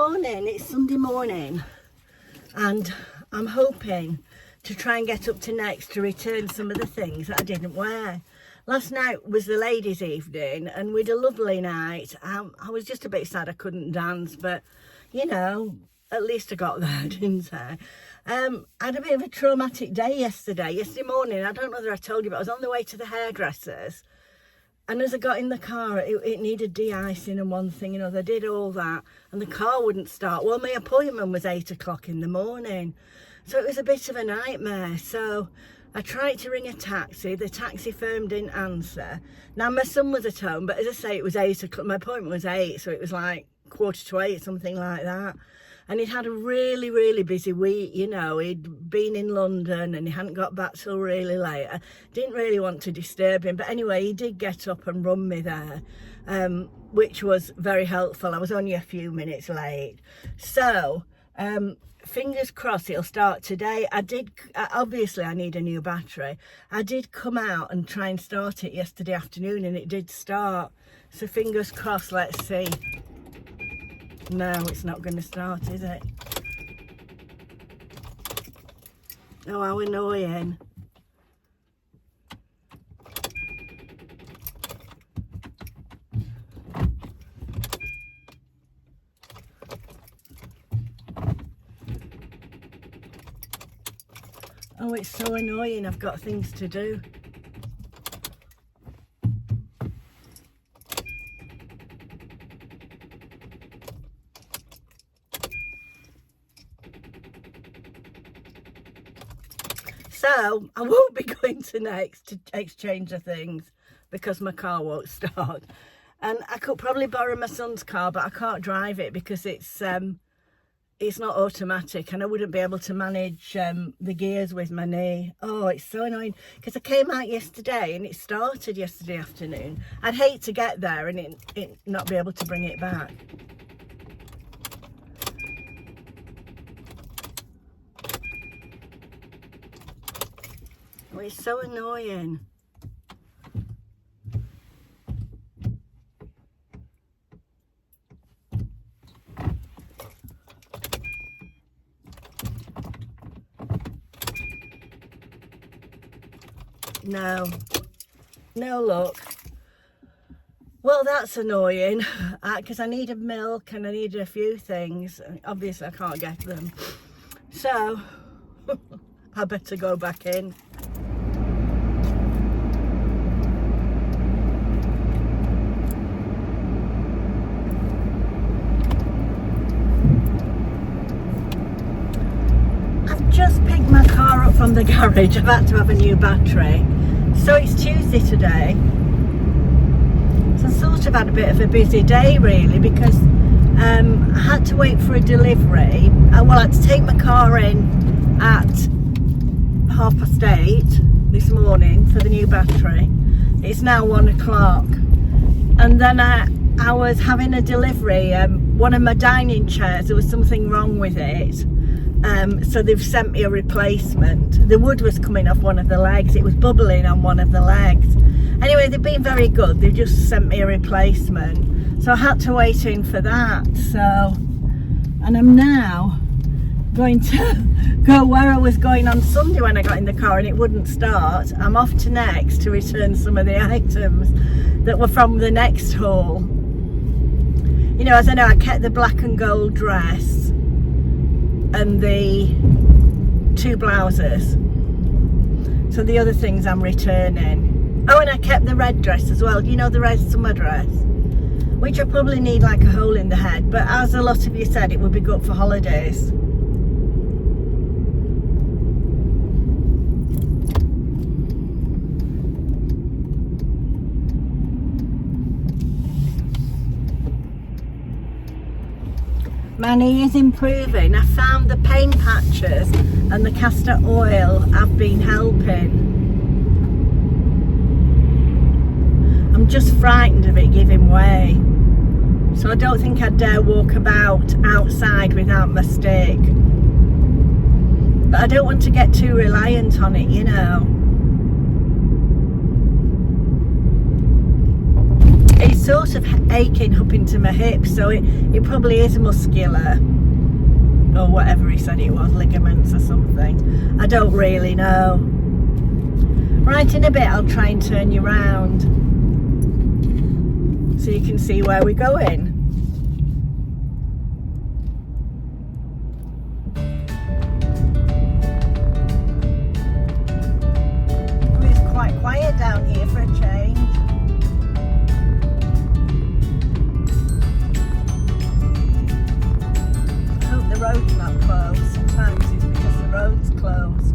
morning. It's Sunday morning and I'm hoping to try and get up to next to return some of the things that I didn't wear. Last night was the ladies' evening and we had a lovely night. I was just a bit sad I couldn't dance, but you know, at least I got there, didn't I? I had a bit of a traumatic day yesterday morning. I don't know whether I told you, but I was on the way to the hairdressers. And as I got in the car, it needed de-icing and one thing, you know, they did all that. And the car wouldn't start. Well, my appointment was 8 o'clock in the morning. So it was a bit of a nightmare. So I tried to ring a taxi. The taxi firm didn't answer. Now, my son was at home, but as I say, it was 8 o'clock. My appointment was 8, so it was like 7:45, something like that. And he'd had a really, really busy week, you know. He'd been in London and he hadn't got back till really late. I didn't really want to disturb him. But anyway, he did get up and run me there, which was very helpful. I was only a few minutes late. So, fingers crossed it'll start today. Obviously I need a new battery. I did come out and try and start it yesterday afternoon and it did start. So fingers crossed, let's see. No, it's not going to start, is it? Oh, how annoying. Oh, it's so annoying. I've got things to do. So I won't be going to next to exchange the things because my car won't start. And I could probably borrow my son's car, but I can't drive it because it's not automatic and I wouldn't be able to manage the gears with my knee. Oh, it's so annoying because I came out yesterday and it started yesterday afternoon. I'd hate to get there and it not be able to bring it back. Oh, it's so annoying. No luck. Well, that's annoying because I needed milk and I needed a few things. Obviously I can't get them, so I better go back in. Just picked my car up from the garage. I've had to have a new battery. So it's Tuesday today. So I sort of had a bit of a busy day really because I had to wait for a delivery. Well, I had to take my car in at 8:30 this morning for the new battery. It's now 1 o'clock. And then I was having a delivery. One of my dining chairs, there was something wrong with it. So they've sent me a replacement. The wood was coming off one of the legs. It was bubbling on one of the legs. Anyway, they've been very good. They've just sent me a replacement. So I had to wait in for that. And I'm now going to go where I was going on Sunday when I got in the car and it wouldn't start. I'm off to next to return some of the items that were from the next haul. You know, as I know, I kept the black and gold dress and the 2 blouses. So the other things I'm returning. Oh, and I kept the red dress as well. You know, the red summer dress, which I probably need like a hole in the head, but as a lot of you said, it would be good for holidays. My knee is improving. I found the pain patches and the castor oil have been helping. I'm just frightened of it giving way. So I don't think I'd dare walk about outside without my stick. But I don't want to get too reliant on it, you know. It's sort of aching up into my hips, so it probably is muscular, or whatever he said it was, ligaments or something. I don't really know. Right, in a bit I'll try and turn you round so you can see where we're going. It's quite quiet down here for a change. I hope the road's not closed. Sometimes it's because the road's closed.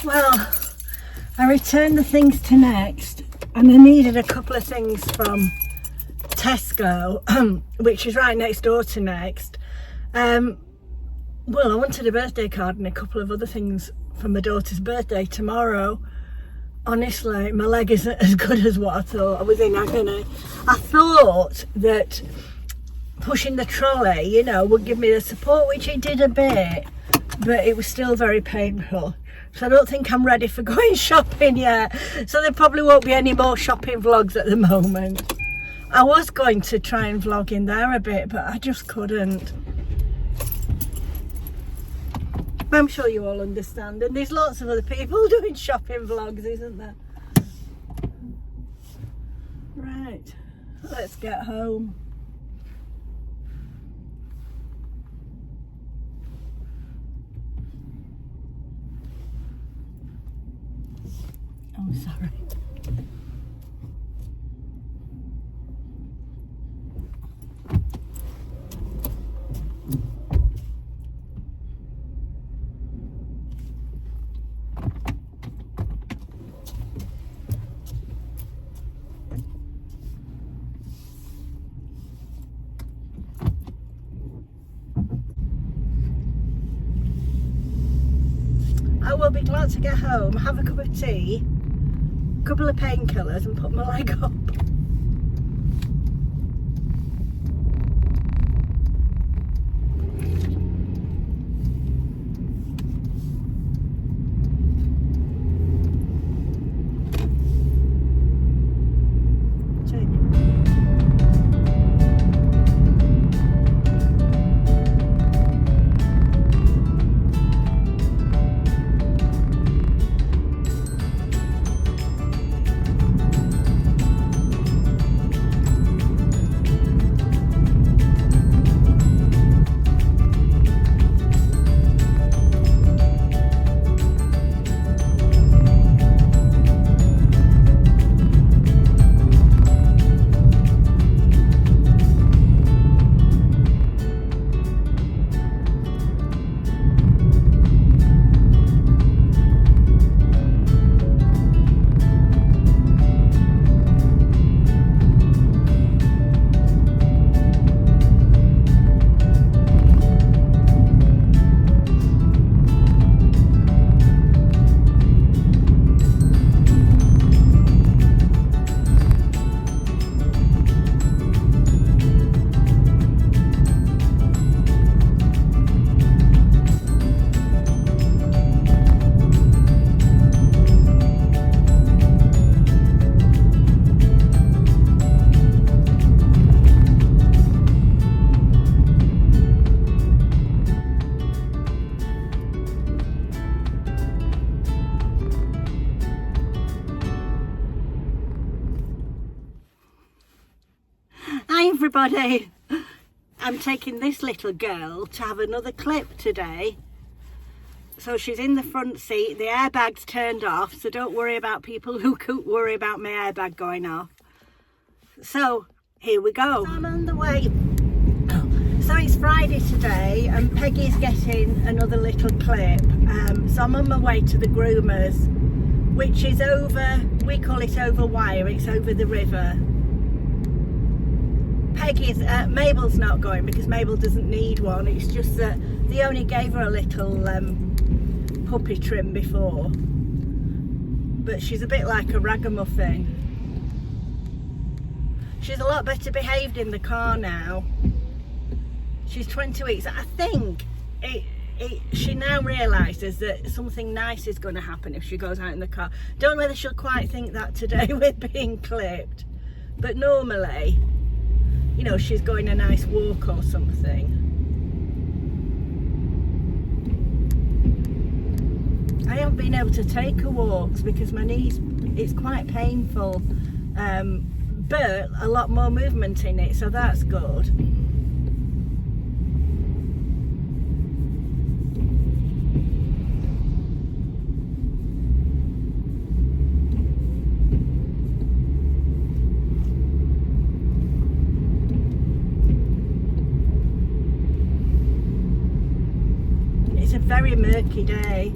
Well, I returned the things to Next, and I needed a couple of things from Tesco, which is right next door to Next. Well, I wanted a birthday card and a couple of other things for my daughter's birthday tomorrow. Honestly, my leg isn't as good as what I thought. I was in agony. I thought that pushing the trolley, you know, would give me the support, which it did a bit, but it was still very painful. So I don't think I'm ready for going shopping yet. So there probably won't be any more shopping vlogs at the moment. I was going to try and vlog in there a bit, but I just couldn't. I'm sure you all understand, and there's lots of other people doing shopping vlogs, isn't there? Right, let's get home. Oh, sorry. I will be glad to get home, have a cup of tea, a couple of painkillers and put my leg up. everybody, I'm taking this little girl to have another clip today. So she's in the front seat, the airbag's turned off, so don't worry about people who could worry about my airbag going off. So here we go. So I'm on the way. So it's Friday today and Peggy's getting another little clip. So I'm on my way to the groomers, which is over, we call it over wire, it's over the river. Peggy's, Mabel's not going because Mabel doesn't need one. It's just that they only gave her a little puppy trim before. But she's a bit like a ragamuffin. She's a lot better behaved in the car now. She's 20 weeks. I think she now realises that something nice is going to happen if she goes out in the car. Don't know whether she'll quite think that today with being clipped. But normally, you know, she's going a nice walk or something. I haven't been able to take her walks because my knees, it's quite painful, but a lot more movement in it, so that's good. It's a very murky day.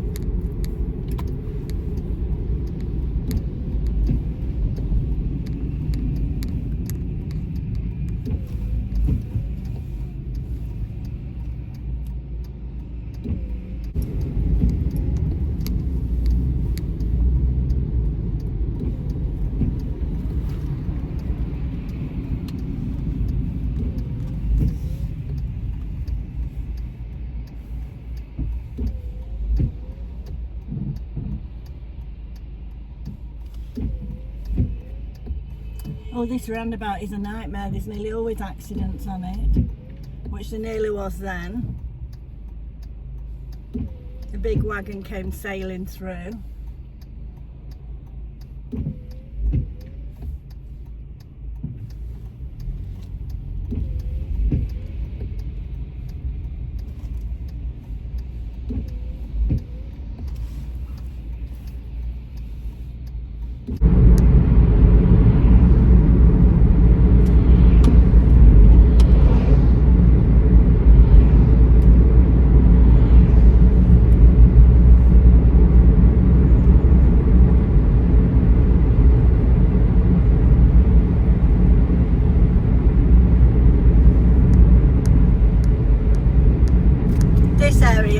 Oh, this roundabout is a nightmare. There's nearly always accidents on it, which there nearly was then. A big wagon came sailing through.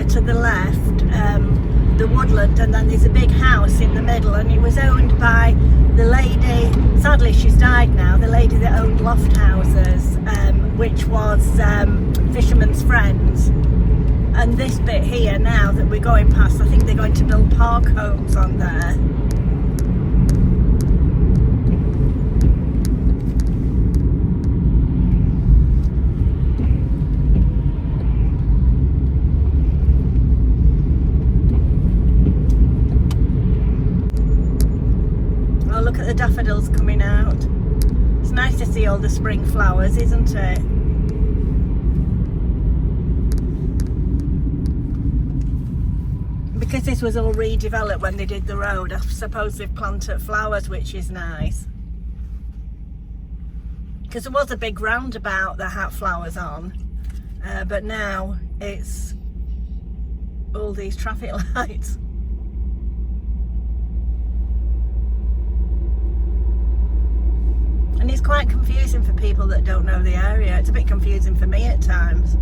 To the left, the woodland, and then there's a big house in the middle, and it was owned by the lady, sadly she's died now, the lady that owned Loft Houses, which was Fisherman's Friends. And this bit here now that we're going past, I think they're going to build park homes on there. Look at the daffodils coming out. It's nice to see all the spring flowers, isn't it? Because this was all redeveloped when they did the road, I suppose they've planted flowers, which is nice. Because there was a big roundabout that had flowers on, but now it's all these traffic lights. And it's quite confusing for people that don't know the area. It's a bit confusing for me at times.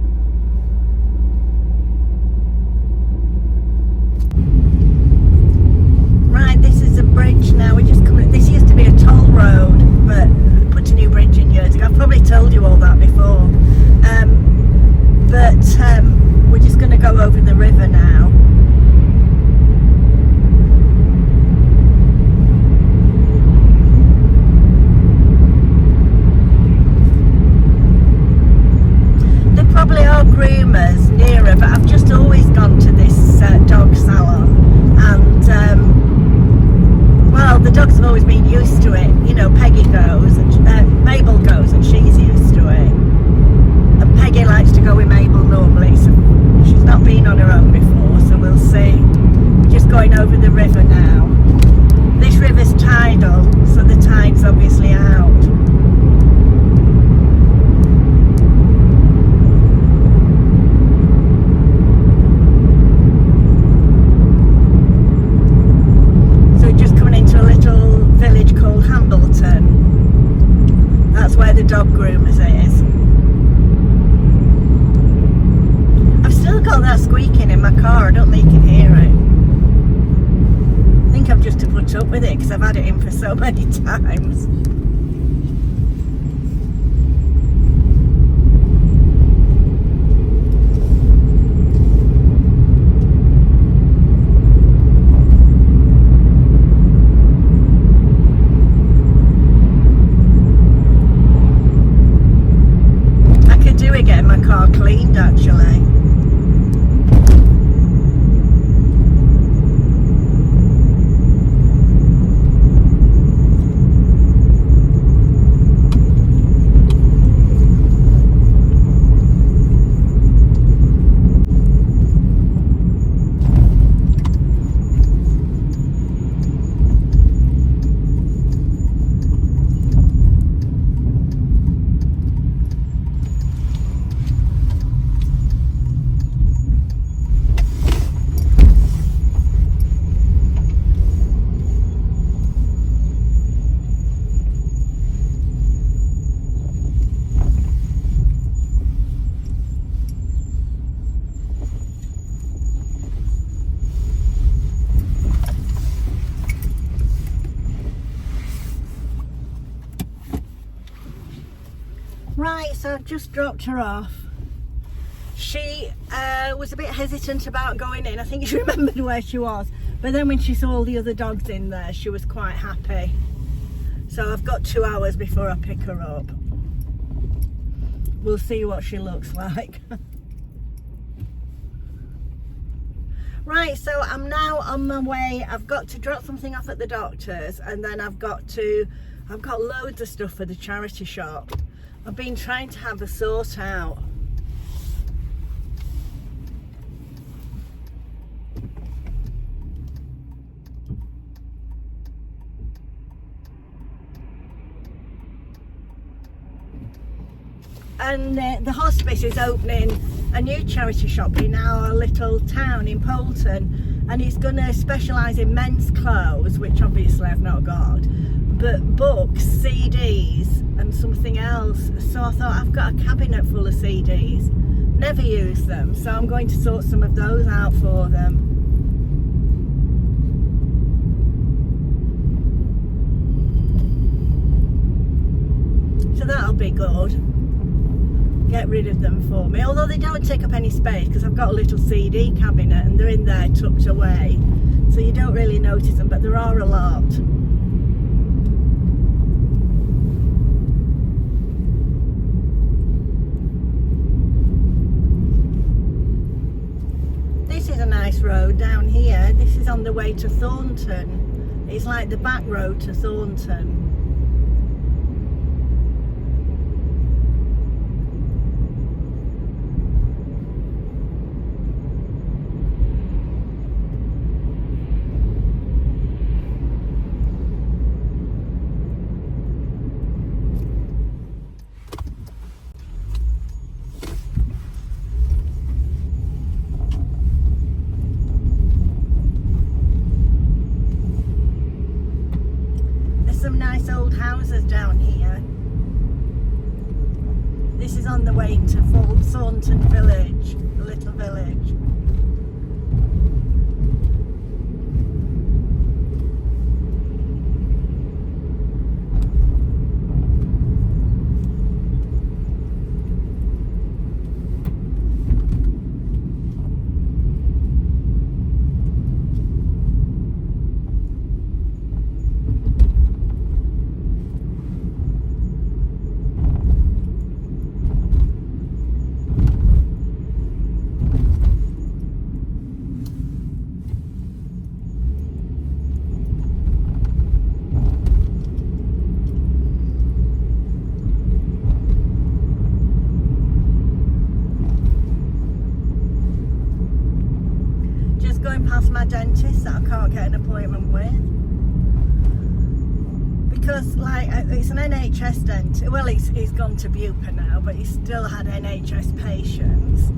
Right, this is a bridge now. We're just coming. This used to be a toll road, but put a new bridge in years ago. I've probably told you all that before. But we're just going to go over the river now. Probably are groomers nearer, but I've just always gone to this dog salon, and well, the dogs have always been used to it. You know, Peggy goes and Mabel goes and she's used to it. river now. This river's tidal, so the tide's obviously out. So just coming into a little village called Hambleton. That's where the dog groomers is. I've still got that squeaking in my car, I don't think you can hear it. I think I've just to put up with it because I've had it in for so many times. I could do it getting my car cleaned actually. Right, so I've just dropped her off. She was a bit hesitant about going in. I think she remembered where she was. But then when she saw all the other dogs in there, she was quite happy. So I've got 2 hours before I pick her up. We'll see what she looks like. Right, so I'm now on my way. I've got to drop something off at the doctor's, and then I've got loads of stuff for the charity shop. I've been trying to have a sort out. And the hospice is opening a new charity shop in our little town in Poulton, and it's going to specialise in men's clothes, which obviously I've not got, but books, CDs and something else. So I thought, I've got a cabinet full of CDs, never use them, so I'm going to sort some of those out for them. So that'll be good. Get rid of them for me, although they don't take up any space because I've got a little CD cabinet and they're in there tucked away, so you don't really notice them, but there are a lot. This is a nice road down here. This is on the way to Thornton. It's like the back road to Thornton. Some nice old houses down here. This is on the way to Thornton village, the little village. just going past my dentist that I can't get an appointment with. Because like it's an NHS dentist. Well, he's gone to Bupa now, but he's still had NHS patients.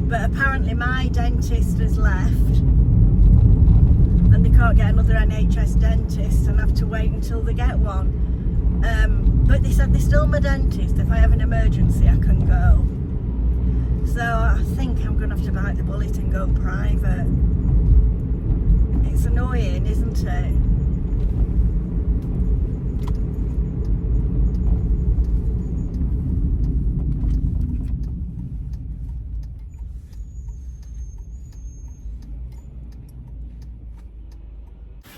But apparently my dentist has left and they can't get another NHS dentist and have to wait until they get one. But they said they're still my dentist. If I have an emergency, I can go. So I think I'm going to have to bite the bullet and go private. It's annoying, isn't it?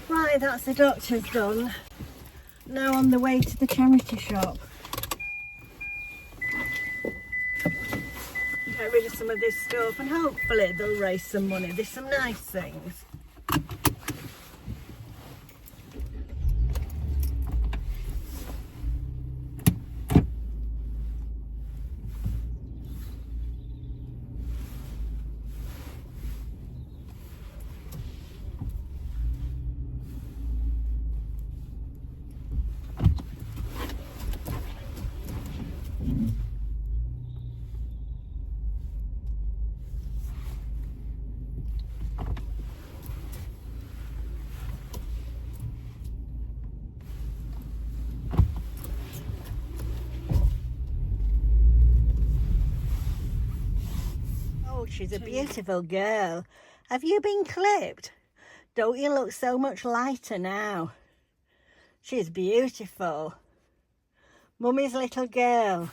Right, that's the doctor's done. Now on the way to the charity shop. Get rid of some of this stuff and hopefully they'll raise some money. There's some nice things. She's a beautiful girl. Have you been clipped? Don't you look so much lighter now? She's beautiful. Mummy's little girl.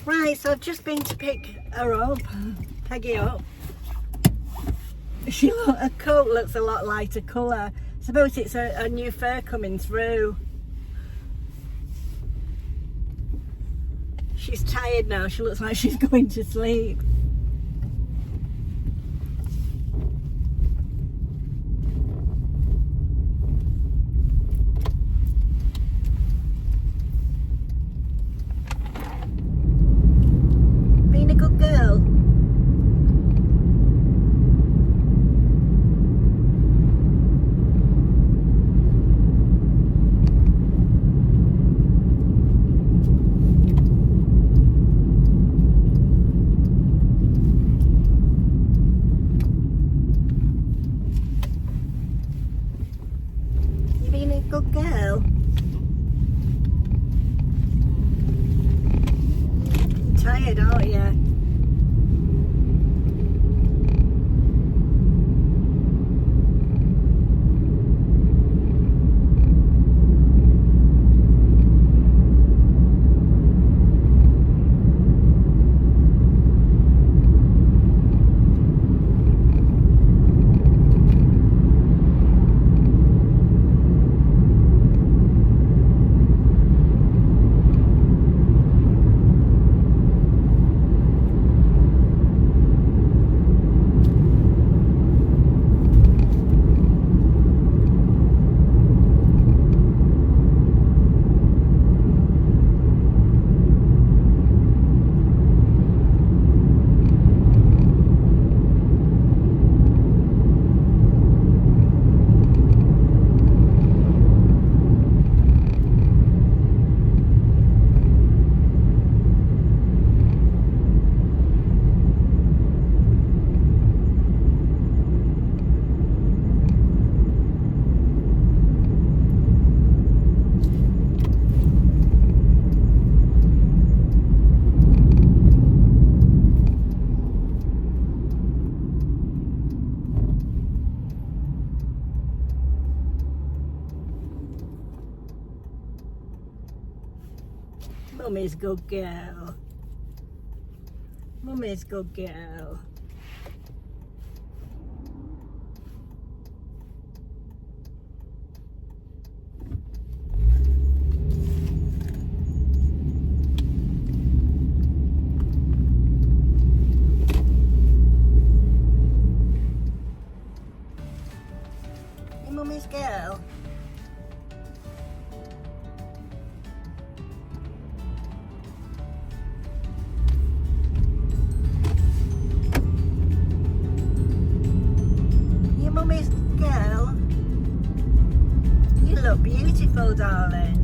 Right, so I've just been to pick her up, Peggy up. Her coat looks a lot lighter colour. I suppose it's a new fur coming through. She's tired now. She looks like she's going to sleep. Being a good girl. Good girl. You're tired, aren't you? Mummy's good girl. Mummy's good girl. Your mummy's girl. beautiful, darling.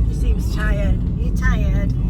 He seems tired. Are you tired?